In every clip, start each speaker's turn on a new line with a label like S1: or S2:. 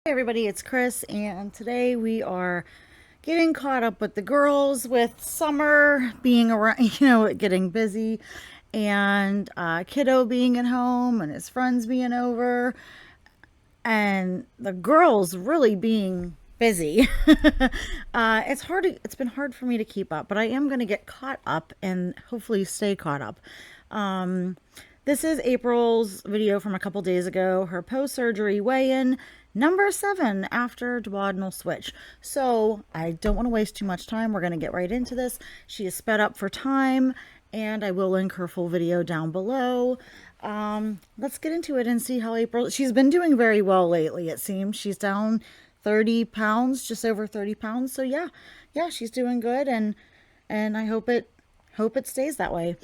S1: Hey everybody, it's Chris, and today we are getting caught up with the girls with summer being around, getting busy, and kiddo being at home and his friends being over, and the girls really being busy. It's been hard for me to keep up, but I am going to get caught up and hopefully stay caught up. Um, this is April's video from a couple days ago, her post-surgery weigh-in, number 7 after duodenal switch. So I don't want to waste too much time. We're going to get right into this. She is sped up for time, and I will link her full video down below. Let's get into it and see how she's been doing very well lately. It seems she's down 30 pounds, just over 30 pounds. So yeah, she's doing good, and I hope it stays that way.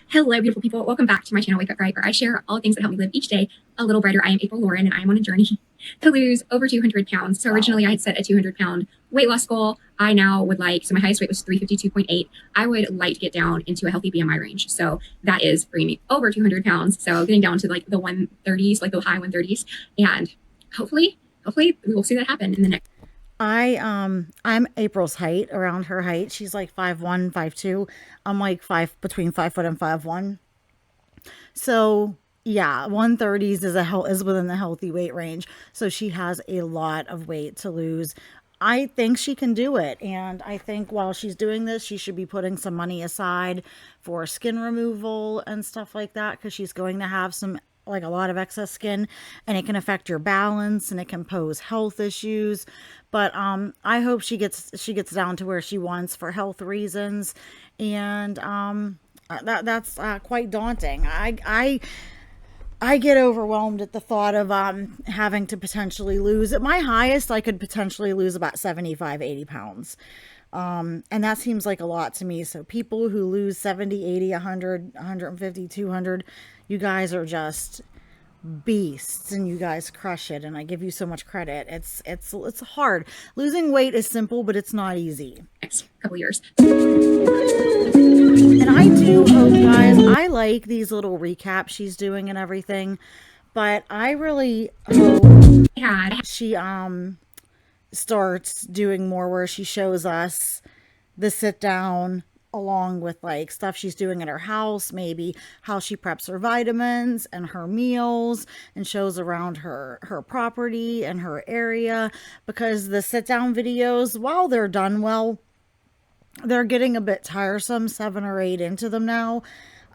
S2: Hello, beautiful people. Welcome back to my channel, Wake Up Bright, where I share all the things that help me live each day a little brighter. I am April Lauren, and I am on a journey to lose over 200 pounds. So originally I had set a 200-pound weight loss goal. I now would like, so my highest weight was 352.8. I would like to get down into a healthy BMI range. So that is bringing me over 200 pounds. So getting down to like the 130s, like the high 130s. And hopefully we will see that happen in the next.
S1: I'm April's height, around her height. She's like 5'1", 5'2". I'm like between 5 foot and 5'1". So yeah, 130s is within the healthy weight range. So she has a lot of weight to lose. I think she can do it. And I think while she's doing this, she should be putting some money aside for skin removal and stuff like that, because she's going to have a lot of excess skin, and it can affect your balance and it can pose health issues. But I hope she gets down to where she wants for health reasons. And that's quite daunting. I get overwhelmed at the thought of having to potentially lose. At my highest, I could potentially lose about 75, 80 pounds. And that seems like a lot to me. So people who lose 70, 80, 100, 150, 200, you guys are just beasts, and you guys crush it, and I give you so much credit. It's hard. Losing weight is simple, but it's not easy.
S2: Next couple years.
S1: And I do hope, guys, I like these little recaps she's doing and everything, but I really hope she starts doing more where she shows us the sit down, along with like stuff she's doing at her house, maybe how she preps her vitamins and her meals, and shows around her property and her area. Because the sit down videos, while they're done well, they're getting a bit tiresome 7 or 8 into them now.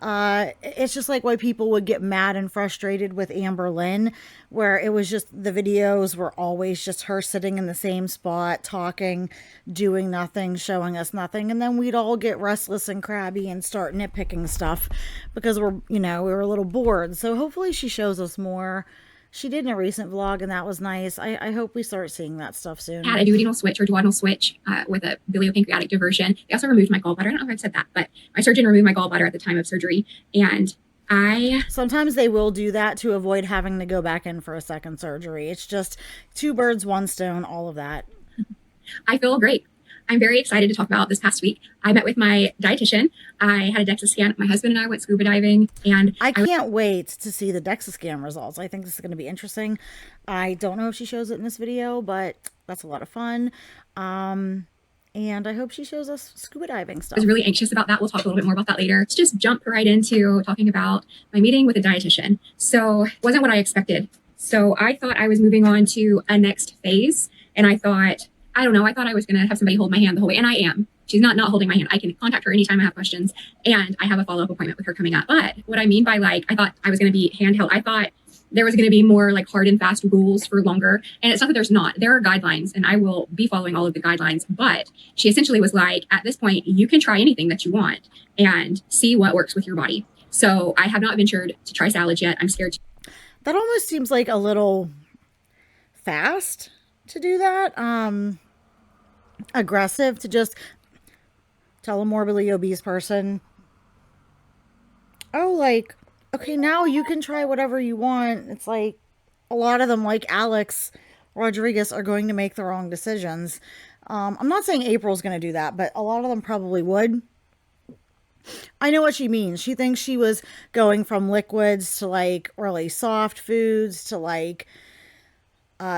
S1: It's just like why people would get mad and frustrated with Amber Lynn, where it was just the videos were always just her sitting in the same spot, talking, doing nothing, showing us nothing. And then we'd all get restless and crabby and start nitpicking stuff because we were a little bored. So hopefully she shows us more. She did in a recent vlog, and that was nice. I hope we start seeing that stuff soon.
S2: Had a duodenal switch with a biliopancreatic diversion. They also removed my gallbladder. I don't know if I've said that, but my surgeon removed my gallbladder at the time of surgery. And
S1: sometimes they will do that to avoid having to go back in for a second surgery. It's just 2 birds, 1 stone, all of that.
S2: I feel great. I'm very excited to talk about this past week. I met with my dietitian. I had a DEXA scan. My husband and I went scuba diving, and
S1: I can't wait to see the DEXA scan results. I think this is going to be interesting. I don't know if she shows it in this video, but that's a lot of fun. And I hope she shows us scuba diving stuff.
S2: I was really anxious about that. We'll talk a little bit more about that later. Let's just jump right into talking about my meeting with a dietitian. So it wasn't what I expected. So I thought I was moving on to a next phase, and I thought I was going to have somebody hold my hand the whole way. And I am. She's not holding my hand. I can contact her anytime I have questions. And I have a follow-up appointment with her coming up. But what I mean by I thought I was going to be handheld. I thought there was going to be more like hard and fast rules for longer. And it's not that there's not. There are guidelines, and I will be following all of the guidelines. But she essentially was like, at this point, you can try anything that you want and see what works with your body. So I have not ventured to try salads yet. I'm scared.
S1: That almost seems like a little fast to do that. Aggressive to just tell a morbidly obese person, oh, like, okay, now you can try whatever you want. It's like a lot of them, like Alex Rodriguez, are going to make the wrong decisions. I'm not saying April's going to do that, but a lot of them probably would. I know what she means. She thinks she was going from liquids to like really soft foods to like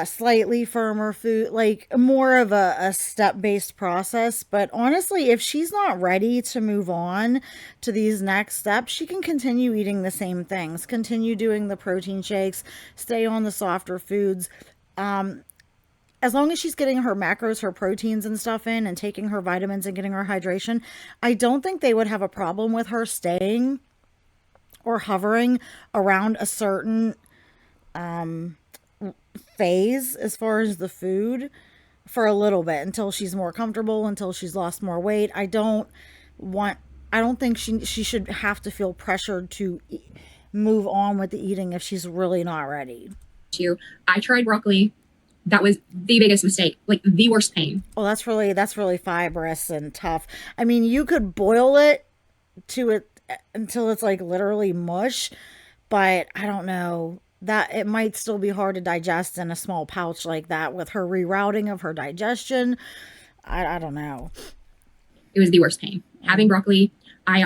S1: slightly firmer food, like more of a step-based process. But honestly, if she's not ready to move on to these next steps, she can continue eating the same things, continue doing the protein shakes, stay on the softer foods. As long as she's getting her macros, her proteins and stuff in, and taking her vitamins and getting her hydration, I don't think they would have a problem with her staying or hovering around a certain phase as far as the food for a little bit until she's more comfortable, until she's lost more weight. Want I don't think she should have to feel pressured to move on with the eating if she's really not ready.
S2: I tried broccoli. That was the biggest mistake, like the worst pain.
S1: Oh, that's really fibrous and tough. I mean, you could boil it to it until it's like literally mush, but I don't know, that it might still be hard to digest in a small pouch like that with her rerouting of her digestion. I don't know.
S2: It was the worst pain. Having broccoli, I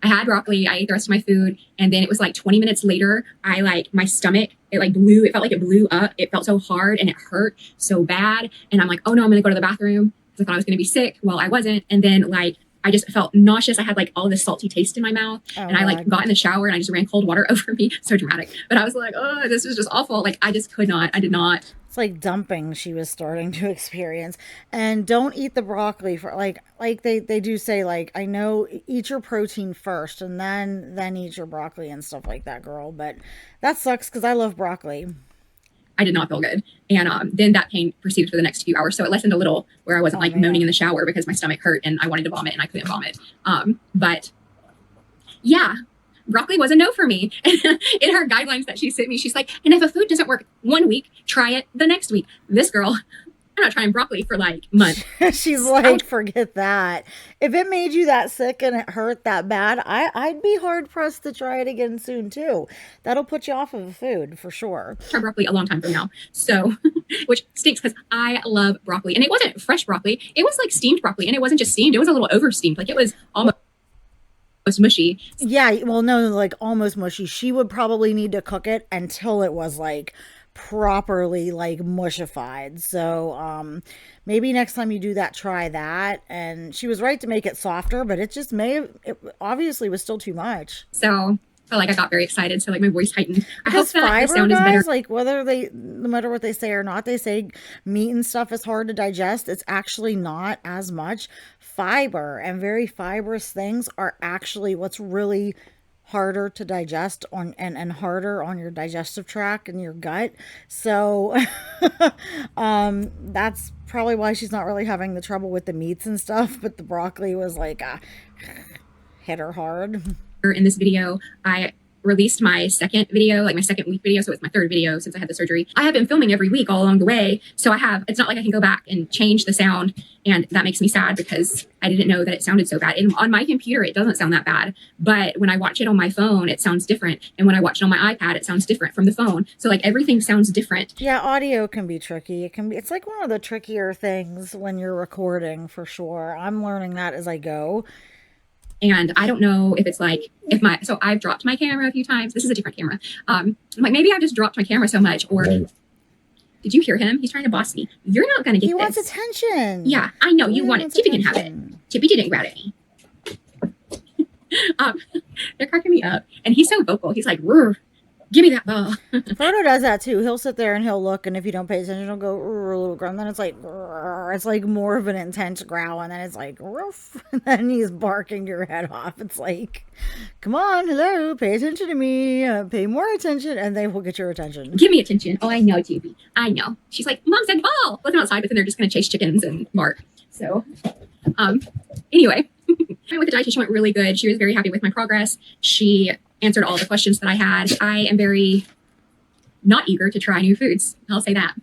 S2: had broccoli, I ate the rest of my food, and then it was like 20 minutes later, my stomach, it felt like it blew up. It felt so hard and it hurt so bad. And I'm like, oh no, I'm gonna go to the bathroom because I thought I was gonna be sick. Well, I wasn't. And then I just felt nauseous. I had like all this salty taste in my mouth. And I got in the shower and I just ran cold water over me. So dramatic. But I was like, oh, this is just awful. Like I just could not. I did not.
S1: It's like dumping she was starting to experience. And don't eat the broccoli for like they do say, like, I know, eat your protein first and then eat your broccoli and stuff like that, girl. But that sucks because I love broccoli.
S2: I did not feel good. And then that pain proceeded for the next few hours. So it lessened a little where I wasn't moaning in the shower because my stomach hurt and I wanted to vomit and I couldn't vomit. But yeah, broccoli was a no for me. In her guidelines that she sent me, she's like, and if a food doesn't work 1 week, try it the next week. This girl, I'm not trying broccoli for like months.
S1: She's like, forget that. If it made you that sick and it hurt that bad, I'd be hard pressed to try it again soon too. That'll put you off of the food for sure.
S2: Try broccoli a long time from now. So, which stinks because I love broccoli. And it wasn't fresh broccoli. It was like steamed broccoli. And it wasn't just steamed. It was a little over steamed. Like it was almost mushy.
S1: Yeah, well, no, like almost mushy. She would probably need to cook it until it was like properly like mushified. So maybe next time you do that, try that. And she was right to make it softer, but it just it obviously was still too much.
S2: So I felt like I got very excited. So like my voice heightened. I hope
S1: that fiber, the sound is better. Like no matter what they say or not, they say meat and stuff is hard to digest. It's actually not as much. Fiber and very fibrous things are actually what's really harder to digest and harder on your digestive tract and your gut. So that's probably why she's not really having the trouble with the meats and stuff, but the broccoli was like hit her hard.
S2: In this video, I released my second video, like my second week video. So it's my third video since I had the surgery. I have been filming every week all along the way. So it's not like I can go back and change the sound. And that makes me sad because I didn't know that it sounded so bad. And on my computer, it doesn't sound that bad. But when I watch it on my phone, it sounds different. And when I watch it on my iPad, it sounds different from the phone. So like everything sounds different.
S1: Yeah, audio can be tricky. It's like one of the trickier things when you're recording for sure. I'm learning that as I go.
S2: And I don't know if it's like, so I've dropped my camera a few times. This is a different camera. I'm like, maybe I've just dropped my camera so much, or did you hear him? He's trying to boss me. You're not going to get this.
S1: He wants attention.
S2: Yeah, I know. You want it. Chippy can have it. Chippy didn't grab at me. They're cracking me up. And he's so vocal. He's like, "Rrr, give me that ball."
S1: Frodo does that too. He'll sit there and he'll look, and if you don't pay attention, he'll go a little growl. And then it's like, it's like more of an intense growl, and then it's like, roof, and then he's barking your head off. It's like, come on, hello, pay attention to me, pay more attention, and they will get your attention.
S2: Give me attention. Oh, I know, Chippy. I know. She's like, Mom said ball. Let them outside, but then they're just going to chase chickens and bark. So, anyway, with the dietitian went really good. She was very happy with my progress. She answered all the questions that I had. I am very not eager to try new foods. I'll say that.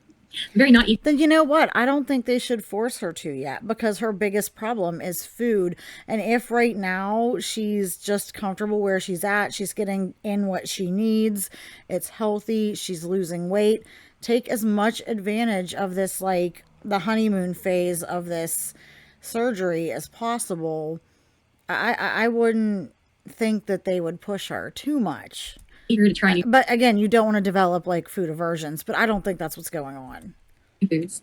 S2: Very not eager.
S1: Then you know what? I don't think they should force her to yet, because her biggest problem is food. And if right now she's just comfortable where she's at, she's getting in what she needs, it's healthy, she's losing weight, take as much advantage of this, like the honeymoon phase of this surgery as possible. I wouldn't think that they would push her too much.
S2: eager to try new
S1: But again, you don't want to develop like food aversions, but I don't think that's what's going on.
S2: foods.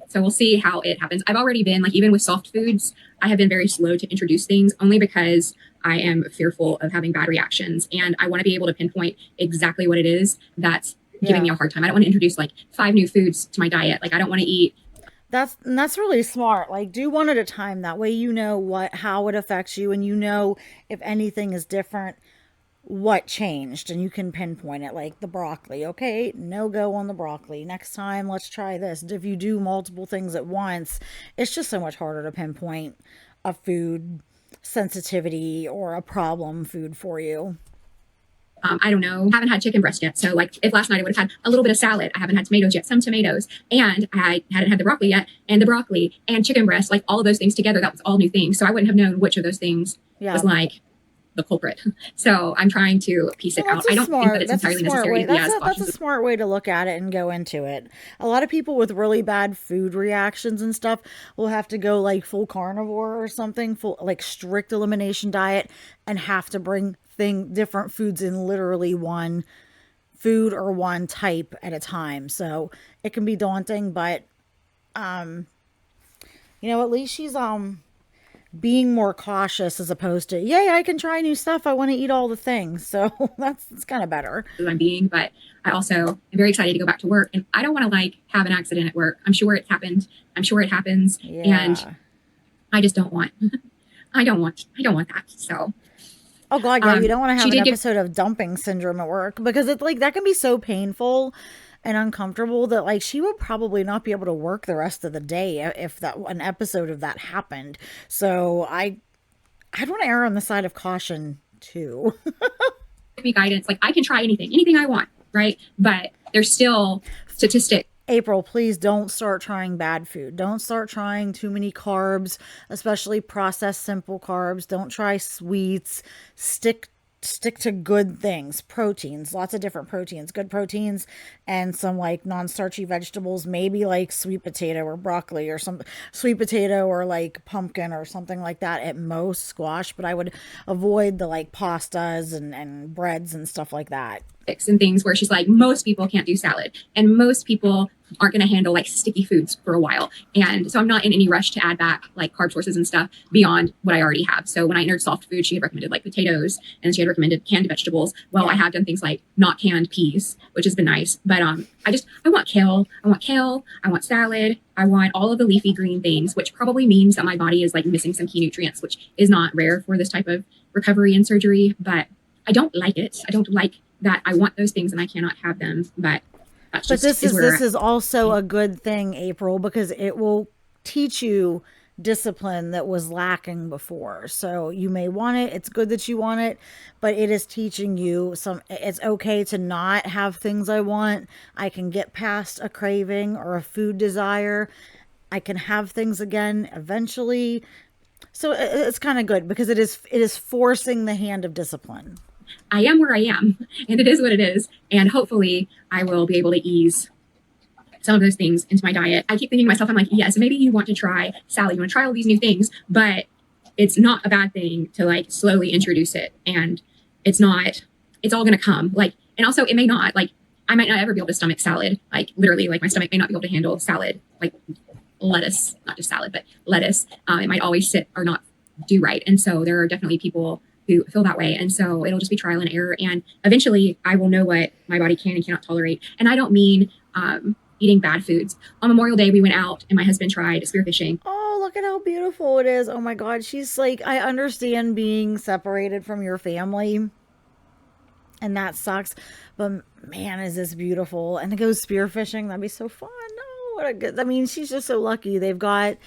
S2: So we'll see how it happens. I've already been like, even with soft foods, I have been very slow to introduce things only because I am fearful of having bad reactions. And I want to be able to pinpoint exactly what it is that's giving me a hard time. I don't want to introduce like 5 new foods to my diet. Like I don't want to eat.
S1: That's really smart. Like do one at a time. That way you know how it affects you, and you know if anything is different, what changed, and you can pinpoint it. Like the broccoli, okay, no go on the broccoli. Next time let's try this. If you do multiple things at once, it's just so much harder to pinpoint a food sensitivity or a problem food for you.
S2: I don't know, haven't had chicken breast yet. So like if last night I would have had a little bit of salad, I haven't had tomatoes yet, some tomatoes, and I hadn't had the broccoli yet, and the broccoli and chicken breast, like all of those things together, that was all new things. So I wouldn't have known which of those things was like the culprit. So I'm trying to piece it out. I don't think that it's entirely necessary to be as
S1: That's a smart way to look at it and go into it. A lot of people with really bad food reactions and stuff will have to go like full carnivore or something, full like strict elimination diet, and have to bring different foods in literally one food or one type at a time. So it can be daunting, but at least she's being more cautious as opposed to, yay, I can try new stuff. I want to eat all the things. So that's kind of better.
S2: I'm being, but I also am very excited to go back to work, and I don't want to like have an accident at work. I'm sure it's happened. I'm sure it happens. Yeah. And I just don't want, I don't want that. So.
S1: Oh God, yeah, you don't want to have an episode of dumping syndrome at work, because it's like, that can be so painful and uncomfortable that like she would probably not be able to work the rest of the day if that an episode of that happened. So I want to err on the side of caution too.
S2: Give me guidance. Like I can try anything I want, right? But there's still statistics.
S1: April, please don't start trying bad food. Don't start trying too many carbs, especially processed simple carbs. Don't try sweets. Stick to good things, proteins, lots of different proteins, good proteins, and some like non-starchy vegetables, maybe like sweet potato or broccoli or some sweet potato or like pumpkin or something like that, at most squash. But I would avoid the like pastas and breads and stuff like that.
S2: And things where she's like, most people can't do salad, and most people aren't going to handle like sticky foods for a while. And so I'm not in any rush to add back like carb sources and stuff beyond what I already have. So when I entered soft food, she had recommended like potatoes, and she had recommended canned vegetables. Well, I have done things like not canned peas, which has been nice. But I want kale. I want salad. I want all of the leafy green things, which probably means that my body is like missing some key nutrients, which is not rare for this type of recovery and surgery. But I don't like it. I don't like that I want those things and I cannot have them. But that's just,
S1: this is also a good thing, April, because it will teach you discipline that was lacking before. So you may want it. It's good that you want it, but it is teaching you it's okay to not have things I want. I can get past a craving or a food desire. I can have things again eventually. So it's kind of good because it is forcing the hand of discipline.
S2: I am where I am, and it is what it is. And hopefully I will be able to ease some of those things into my diet. I keep thinking to myself, I'm like, yes, maybe you want to try salad, you want to try all these new things, but it's not a bad thing to like slowly introduce it. And it's all going to come. Like, and also it may not, like, I might not ever be able to stomach salad. Like literally, like my stomach may not be able to handle salad, like lettuce, not just salad, but lettuce. It might always sit or not do right. And so there are definitely people who feel that way. And so it'll just be trial and error. And eventually I will know what my body can and cannot tolerate. And I don't mean eating bad foods. On Memorial Day, we went out and my husband tried spearfishing.
S1: Oh, look at how beautiful it is. Oh my God. She's like, I understand being separated from your family, and that sucks. But man, is this beautiful. And to go spearfishing, that'd be so fun. Oh, what a good, I mean, she's just so lucky. They've got,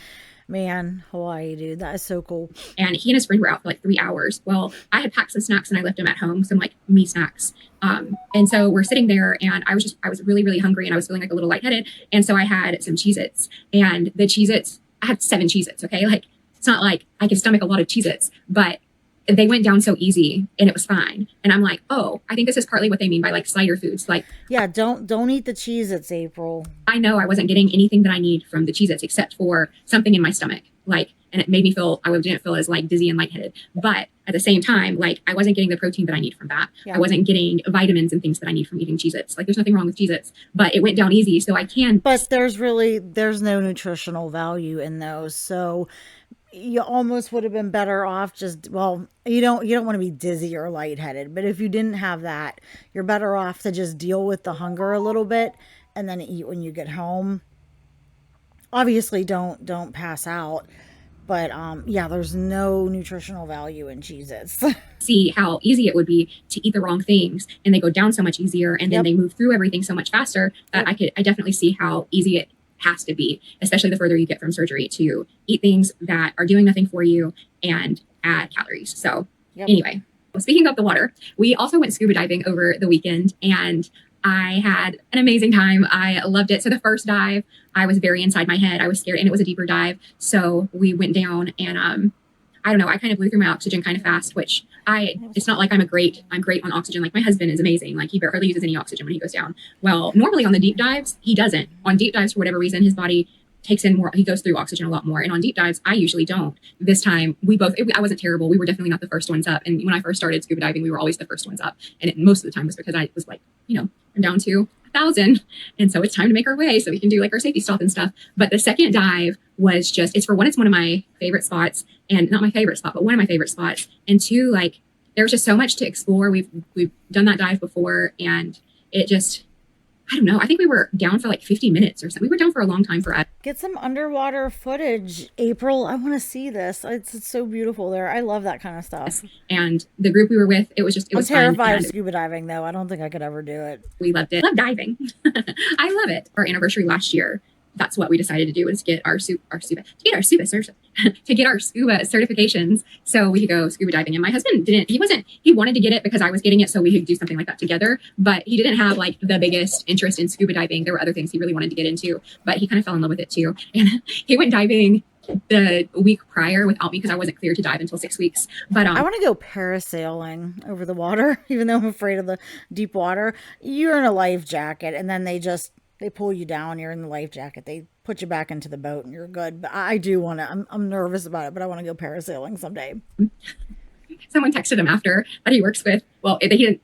S1: man, Hawaii, dude, that is so cool.
S2: And he and his friend were out for like 3 hours. Well, I had packed some snacks and I left them at home, some like me snacks. And so we're sitting there, and I was really, really hungry, and I was feeling like a little lightheaded. And so I had some Cheez-Its, and the Cheez-Its, I had 7 Cheez-Its. Okay. Like it's not like I can stomach a lot of Cheez-Its, but they went down so easy and it was fine. And I'm like, oh, I think this is partly what they mean by like cider foods. Like,
S1: yeah, don't eat the Cheez-Its, April.
S2: I know I wasn't getting anything that I need from the Cheez-Its except for something in my stomach. Like, and it made me feel, I didn't feel as like dizzy and lightheaded. But at the same time, like I wasn't getting the protein that I need from that.
S1: Yeah.
S2: I wasn't getting vitamins and things that I need from eating Cheez-Its. Like there's nothing wrong with Cheez-Its, but it went down easy. So I can.
S1: But there's no nutritional value in those. So you almost would have been better off just, well, you don't want to be dizzy or lightheaded, but if you didn't have that, you're better off to just deal with the hunger a little bit and then eat when you get home. Obviously don't pass out, but yeah, there's no nutritional value in Cheez-Its.
S2: See how easy it would be to eat the wrong things, and they go down so much easier, and then
S1: Yep.
S2: they move through everything so much faster that I definitely see how easy it has to be, especially the further you get from surgery, to eat things that are doing nothing for you and add calories. So
S1: Yep.
S2: anyway, speaking of the water, we also went scuba diving over the weekend, and I had an amazing time. I loved it. So the first dive, I was very inside my head. I was scared, and it was a deeper dive. So we went down, and I don't know, I kind of blew through my oxygen kind of fast, which it's not like I'm great on oxygen. Like my husband is amazing. Like he hardly uses any oxygen when he goes down. Well, normally on the deep dives, he doesn't. On deep dives, for whatever reason, his body takes in more, he goes through oxygen a lot more. And on deep dives, I usually don't. This time I wasn't terrible. We were definitely not the first ones up. And when I first started scuba diving, we were always the first ones up. And most of the time was because I was like, I'm down to 1,000. And so it's time to make our way so we can do like our safety stop and stuff. But the second dive was just, it's one of my favorite spots, and not my favorite spot, but one of my favorite spots. And two, like there was just so much to explore. We've done that dive before, and it just, I don't know. I think we were down for like 50 minutes or something. We were down for a long time for us.
S1: Get some underwater footage, April. I want to see this. It's so beautiful there. I love that kind of stuff.
S2: And the group we were with, it was
S1: I'm
S2: fun.
S1: terrified of scuba diving, though. I don't think I could ever do it.
S2: We loved it. Love diving. I love it. Our anniversary last year, that's what we decided to do, was get our scuba certifications so we could go scuba diving. And my husband he wanted to get it because I was getting it so we could do something like that together, but he didn't have like the biggest interest in scuba diving. There were other things he really wanted to get into, but he kind of fell in love with it too. And he went diving the week prior without me because I wasn't cleared to dive until 6 weeks. But
S1: I want to go parasailing over the water, even though I'm afraid of the deep water. You're in a life jacket, and then they pull you down. You're in the life jacket. They put you back into the boat, and you're good. But I do want to. I'm nervous about it, but I want to go parasailing someday.
S2: Someone texted him after that he works with. Well, they didn't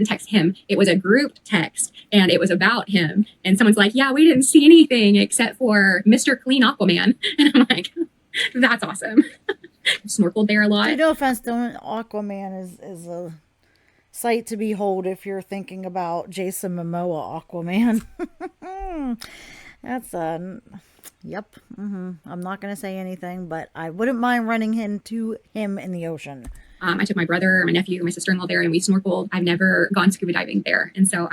S2: text him. It was a group text, and it was about him. And someone's like, "Yeah, we didn't see anything except for Mr. Clean Aquaman." And I'm like, "That's awesome." Snorkeled there a lot.
S1: No offense, Aquaman is a sight to behold if you're thinking about Jason Momoa Aquaman. That's yep. I'm not gonna say anything, but I wouldn't mind running into him in the ocean.
S2: I took my brother, my nephew, my sister-in-law there, and we snorkeled. I've never gone scuba diving there, and so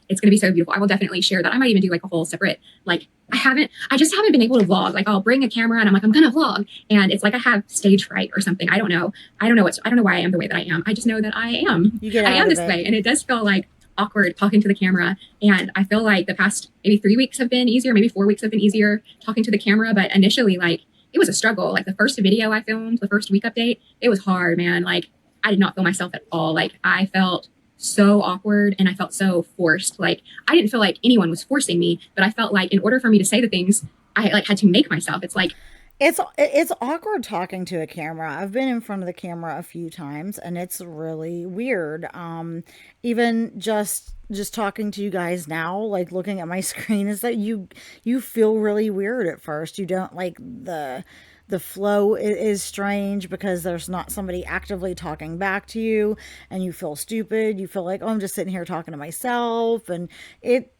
S2: it's going to be so beautiful. I will definitely share that. I might even do like a whole separate, like I just haven't been able to vlog. Like I'll bring a camera and I'm like, I'm going to vlog. And it's like I have stage fright or something. I don't know why I am the way that I am. I just know that I am. I am this way. And it does feel like awkward talking to the camera. And I feel like the past maybe 3 weeks have been easier. Maybe 4 weeks have been easier talking to the camera. But initially, like it was a struggle. Like the first video I filmed, the first week update, it was hard, man. Like I did not feel myself at all. Like I felt so awkward and I felt so forced. Like I didn't feel like anyone was forcing me, but I felt like in order for me to say the things, I like had to make myself. It's like
S1: it's awkward talking to a camera. I've been in front of the camera a few times and it's really weird. Even just talking to you guys now, like looking at my screen, is that you feel really weird at first. You don't like the flow is strange because there's not somebody actively talking back to you, and you feel stupid. You feel like, oh, I'm just sitting here talking to myself, and it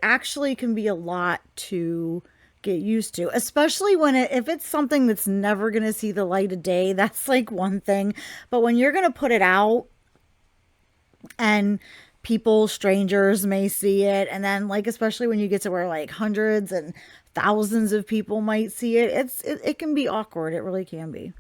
S1: actually can be a lot to get used to, especially if it's something that's never going to see the light of day. That's like one thing, but when you're going to put it out and strangers may see it, and then like especially when you get to where like hundreds and thousands of people might see it, it can be awkward. It really can be.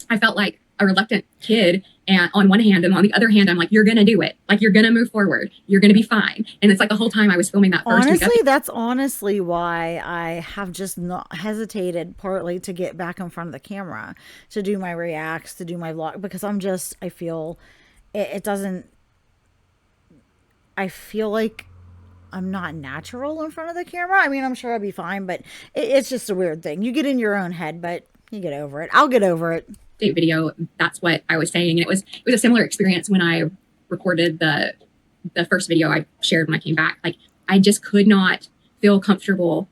S2: I felt like a reluctant kid, and on one hand, and on the other hand, I'm like, you're gonna do it. Like you're gonna move forward. You're gonna be fine. And it's like the whole time I was filming that first week.
S1: Honestly, that's honestly why I have just not hesitated, partly to get back in front of the camera, to do my reacts, to do my vlog, because I feel it doesn't. I feel like I'm not natural in front of the camera. I mean, I'm sure I'll be fine, but it's just a weird thing. You get in your own head, but You get over it. I'll get over it.
S2: Video, that's what I was saying. And it was a similar experience when I recorded the first video I shared when I came back. Like, I just could not feel comfortable.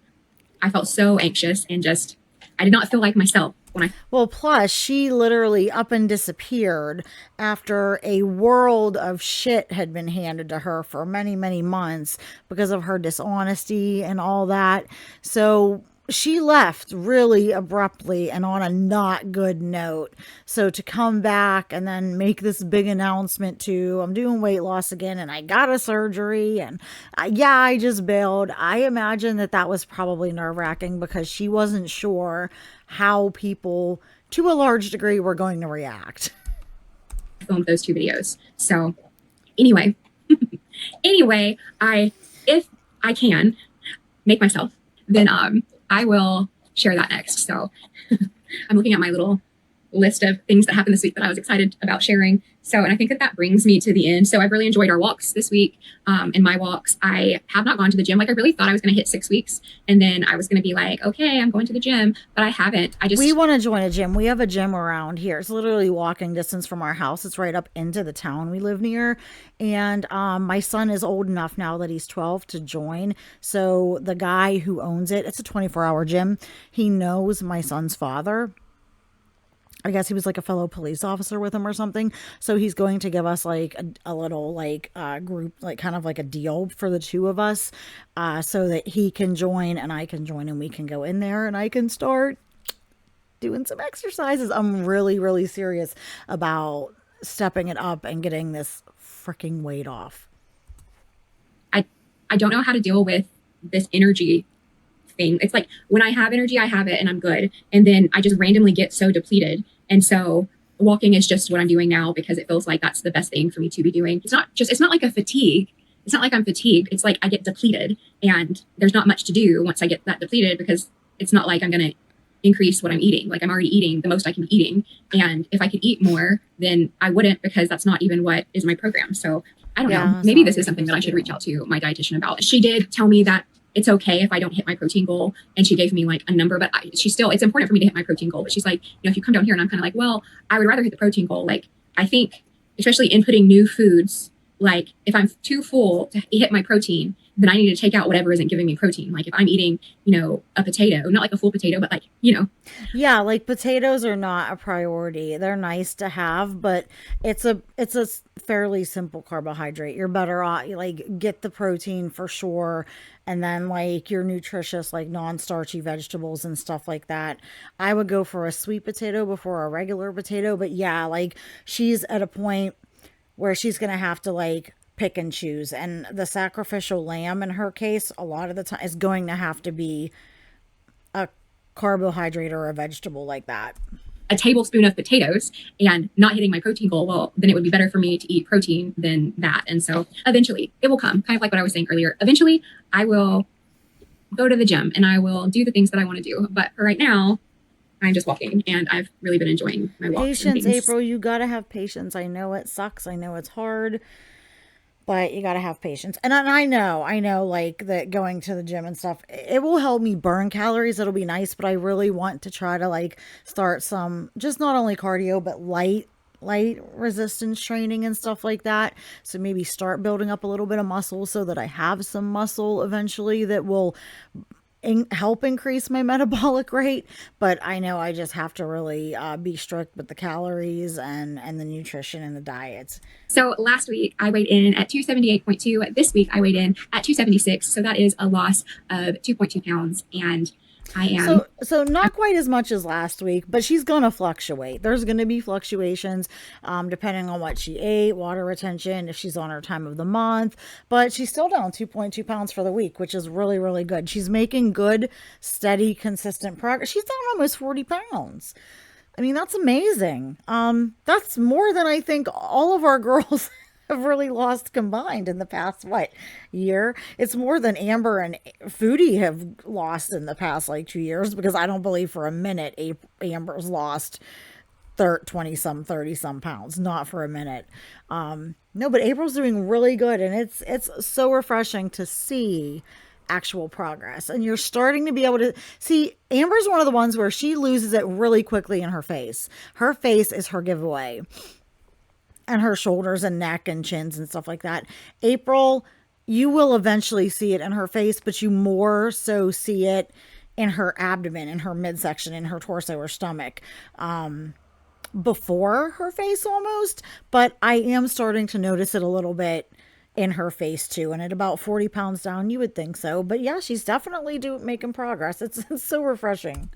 S2: I felt so anxious and just, I did not feel like myself when I.
S1: Well, plus, she literally up and disappeared after a world of shit had been handed to her for many, many months because of her dishonesty and all that. So she left really abruptly and on a not good note. So to come back and then make this big announcement to, I'm doing weight loss again and I got a surgery and yeah, I just bailed. I imagine that that was probably nerve wracking because she wasn't sure how people to a large degree were going to react.
S2: Filmed those two videos. So anyway, I if I can make myself, then I will share that next. So I'm looking at my little list of things that happened this week that I was excited about sharing. So, and I think that brings me to the end. So I've really enjoyed our walks this week. In my walks, I have not gone to the gym. Like, I really thought I was going to hit 6 weeks and then I was going to be like, okay, I'm going to the gym, but I haven't.
S1: We want to join a gym. We have a gym around here. It's literally walking distance from our house. It's right up into the town we live near. And my son is old enough now that he's 12 to join. So the guy who owns it, it's a 24-hour gym. He knows my son's father. I guess he was like a fellow police officer with him or something. So he's going to give us like a little like group, like kind of like a deal for the two of us so that he can join and I can join and we can go in there and I can start doing some exercises. I'm really, really serious about stepping it up and getting this freaking weight off.
S2: I don't know how to deal with this energy thing. It's like when I have energy, I have it and I'm good. And then I just randomly get so depleted. And so walking is just what I'm doing now because it feels like that's the best thing for me to be doing. It's not like a fatigue. It's not like I'm fatigued. It's like I get depleted and there's not much to do once I get that depleted because it's not like I'm going to increase what I'm eating. Like, I'm already eating the most I can be eating. And if I could eat more, then I wouldn't because that's not even what is my program. So I don't know. Maybe this is something that I should reach out to my dietitian about. She did tell me that it's okay if I don't hit my protein goal. And she gave me like a number, but it's important for me to hit my protein goal. But she's like, if you come down here, and I'm kind of like, well, I would rather hit the protein goal. Like, I think, especially inputting new foods, like if I'm too full to hit my protein, then I need to take out whatever isn't giving me protein. Like if I'm eating, a potato, not like a full potato, but like.
S1: Yeah, like potatoes are not a priority. They're nice to have, but it's a fairly simple carbohydrate. You're better off like get the protein for sure, and then like your nutritious like non-starchy vegetables and stuff like that. I would go for a sweet potato before a regular potato, but yeah, like she's at a point where she's going to have to like pick and choose, and the sacrificial lamb in her case a lot of the time is going to have to be a carbohydrate or a vegetable like that.
S2: A tablespoon of potatoes and not hitting my protein goal, well, then it would be better for me to eat protein than that. And so eventually it will come, kind of like what I was saying earlier. Eventually I will go to the gym and I will do the things that I want to do. But for right now, I'm just walking and I've really been enjoying my walks.
S1: Patience, April. You got to have patience. I know it sucks. I know it's hard. But you got to have patience. And I know like that going to the gym and stuff, it will help me burn calories. It'll be nice, but I really want to try to like start some, just not only cardio, but light resistance training and stuff like that. So maybe start building up a little bit of muscle so that I have some muscle eventually that will help increase my metabolic rate. But I know I just have to really be strict with the calories and the nutrition and the diets.
S2: So last week I weighed in at 278.2. This week I weighed in at 276. So that is a loss of 2.2 pounds. And I am.
S1: So not quite as much as last week, but she's going to fluctuate. There's going to be fluctuations depending on what she ate, water retention, if she's on her time of the month. But she's still down 2.2 pounds for the week, which is really, really good. She's making good, steady, consistent progress. She's down almost 40 pounds. I mean, that's amazing. That's more than I think all of our girls have really lost combined in the past, year? It's more than Amber and Foodie have lost in the past, 2 years, because I don't believe for a minute Amber's lost 20-some, 30-some pounds. Not for a minute. No, but April's doing really good, and it's so refreshing to see actual progress. And you're starting to be able to see Amber's one of the ones where she loses it really quickly in her face. Her face is her giveaway, and her shoulders and neck and chins and stuff like that. April, you will eventually see it in her face, but you more so see it in her abdomen, in her midsection, in her torso or stomach, before her face almost. But I am starting to notice it a little bit in her face too. And at about 40 pounds down, you would think so. But yeah, she's definitely making progress. It's so refreshing.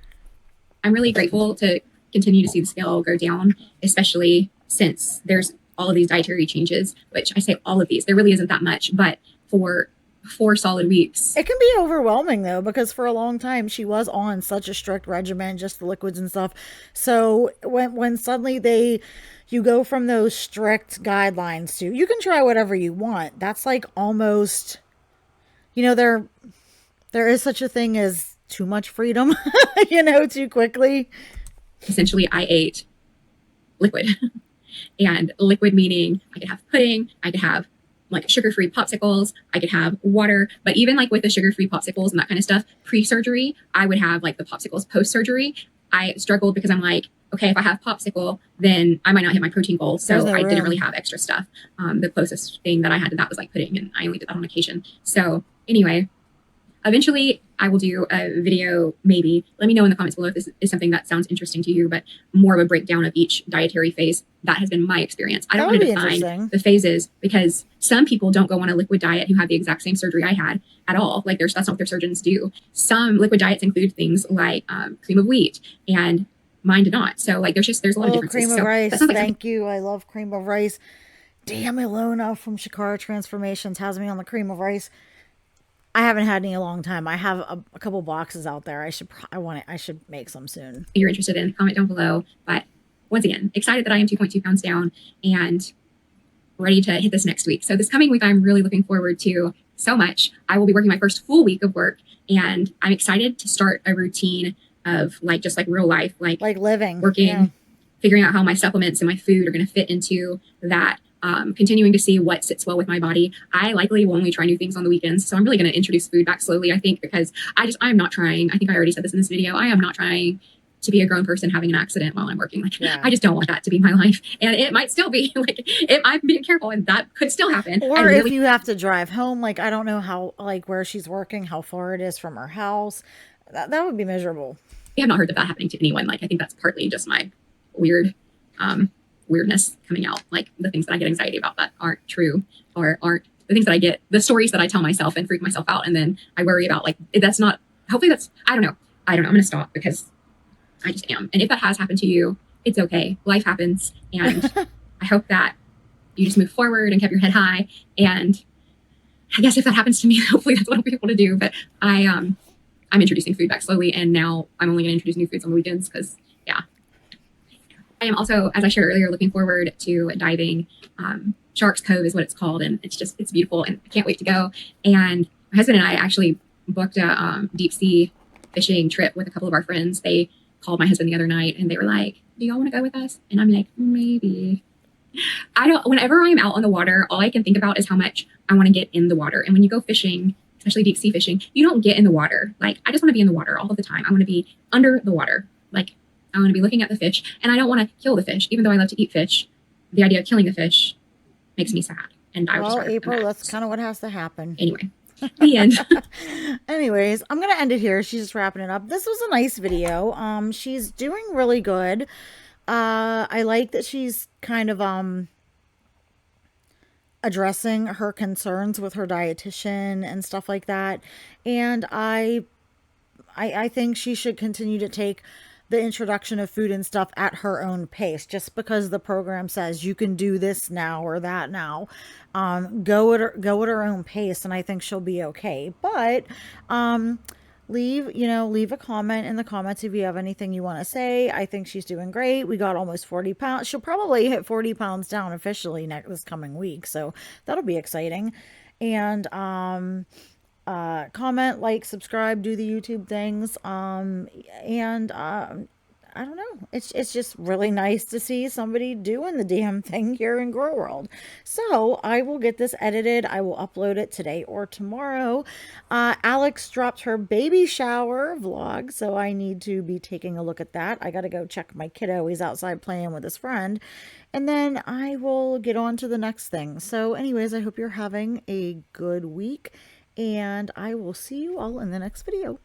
S2: I'm really grateful to continue to see the scale go down, especially since there's all of these dietary changes, which I say all of these, there really isn't that much, but for 4 solid weeks.
S1: It can be overwhelming though, because for a long time she was on such a strict regimen, just the liquids and stuff. So when suddenly you go from those strict guidelines to you can try whatever you want. That's like almost, there is such a thing as too much freedom, too quickly.
S2: Essentially, I ate liquid. And liquid meaning I could have pudding, I could have like sugar-free popsicles, I could have water, but even like with the sugar-free popsicles and that kind of stuff, pre-surgery, I would have like the popsicles post-surgery. I struggled because I'm like, okay, if I have popsicle, then I might not hit my protein goal. So I didn't really have extra stuff. The closest thing that I had to that was like pudding, and I only did that on occasion. So anyway, eventually I will do a video, maybe. Let me know in the comments below if this is something that sounds interesting to you, but more of a breakdown of each dietary phase. That has been my experience. I don't want to define the phases because some people don't go on a liquid diet who have the exact same surgery I had at all. Like that's not what their surgeons do. Some liquid diets include things like cream of wheat, and mine did not. So like there's a lot of differences.
S1: Cream of rice. Thank you. I love cream of rice. Damn, Ilona from Shakara Transformations has me on the cream of rice. I haven't had any in a long time. I have a couple boxes out there. I should make some soon.
S2: If you're interested in, comment down below. But once again, excited that I am 2.2 pounds down and ready to hit this next week. So this coming week, I'm really looking forward to so much. I will be working my first full week of work, and I'm excited to start a routine of just real life, like
S1: living,
S2: working, figuring out how my supplements and my food are going to fit into that. Continuing to see what sits well with my body. I likely will only try new things on the weekends. So I'm really going to introduce food back slowly, I think, because I'm not trying. I think I already said this in this video. I am not trying to be a grown person having an accident while I'm working. I just don't want that to be my life. And it might still be if I'm being careful, and that could still happen.
S1: Or if you have to drive home, I don't know how, where she's working, how far it is from her house. That would be miserable.
S2: I have not heard of that happening to anyone. I think that's partly just my weirdness coming out, the things that I get anxiety about that aren't true, or aren't the things that I get, the stories that I tell myself and freak myself out, and then I worry about that's not, hopefully that's, I don't know, I'm gonna stop because I just am. And if that has happened to you, it's okay, life happens, and I hope that you just move forward and kept your head high. And I guess if that happens to me, hopefully that's what I'll be able to do. But I'm introducing food back slowly, and now I'm only gonna introduce new foods on the weekends because I am also, as I shared earlier, looking forward to diving. Sharks Cove is what it's called, and it's beautiful, and I can't wait to go. And my husband and I actually booked a deep sea fishing trip with a couple of our friends. They called my husband the other night, and they were like, "Do y'all want to go with us?" And I'm like, "Maybe." Whenever I'm out on the water, all I can think about is how much I want to get in the water. And when you go fishing, especially deep sea fishing, you don't get in the water. I just want to be in the water all of the time. I want to be under the water. I want to be looking at the fish, and I don't want to kill the fish. Even though I love to eat fish, the idea of killing the fish makes me sad. And
S1: April, that's kind of what has to happen.
S2: Anyway, the end.
S1: Anyways, I'm going to end it here. She's just wrapping it up. This was a nice video. She's doing really good. I like that she's kind of addressing her concerns with her dietitian and stuff like that. And I think she should continue to take the introduction of food and stuff at her own pace. Just because the program says you can do this now or that now, go at her own pace, and I think she'll be okay. But leave a comment in the comments if you have anything you want to say. I think she's doing great. We got almost 40 pounds. She'll probably hit 40 pounds down officially this coming week, so that'll be exciting. And comment, subscribe, do the YouTube things. And I don't know. It's just really nice to see somebody doing the damn thing here in Grow World. So I will get this edited. I will upload it today or tomorrow. Alex dropped her baby shower vlog, so I need to be taking a look at that. I got to go check my kiddo. He's outside playing with his friend. And then I will get on to the next thing. So anyways, I hope you're having a good week, and I will see you all in the next video.